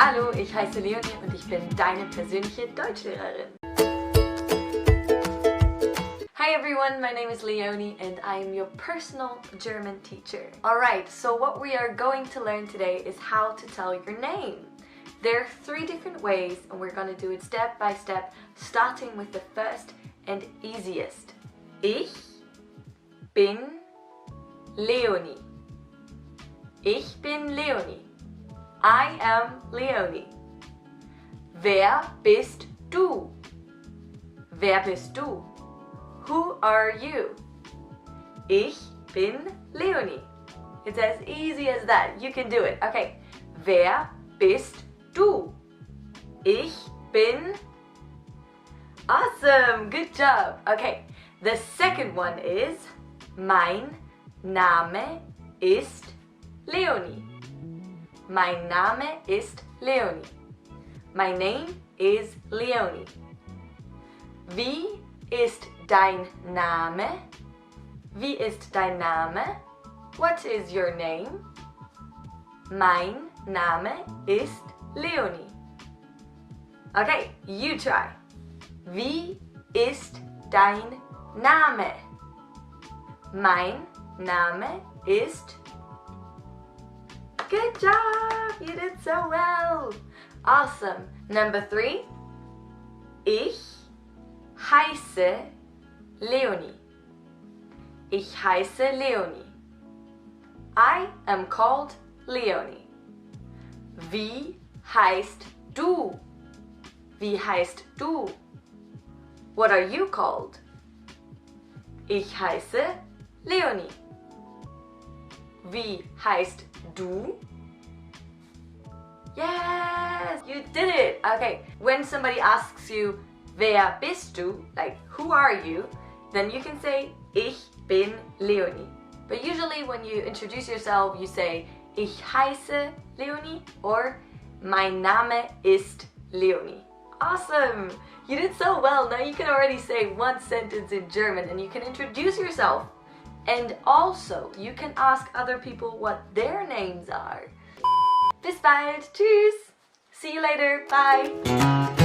Hallo, ich heiße Leonie und ich bin deine persönliche Deutschlehrerin. Hi everyone, my name is Leonie and I am your personal German teacher. Alright, so what we are going to learn today is how to tell your name. There are 3 different ways and we're going to do it step by step, starting with the first and easiest. Ich bin Leonie. Ich bin Leonie. I am Leonie. Wer bist du? Wer bist du? Who are you? Ich bin Leonie. It's as easy as that. You can do it. Okay. Wer bist du? Ich bin... Awesome. Good job. Okay. The second one is mein Name ist Leonie. Mein Name ist Leonie. My name is Leonie. Wie ist dein Name? Wie ist dein Name? What is your name? Mein Name ist Leonie. Okay, you try. Wie ist dein Name? Mein Name ist... Good job! You did so well! Awesome! Number 3. Ich heiße Leonie. Ich heiße Leonie. I am called Leonie. Wie heißt du? Wie heißt du? What are you called? Ich heiße Leonie. Wie heißt du? Yes! You did it! Okay, when somebody asks you, wer bist du? Like, who are you? Then you can say, ich bin Leonie. But usually when you introduce yourself, you say, ich heiße Leonie or mein Name ist Leonie. Awesome! You did so well. Now you can already say one sentence in German and you can introduce yourself. And also, you can ask other people what their names are. Bis bald. Tschüss. See you later. Bye.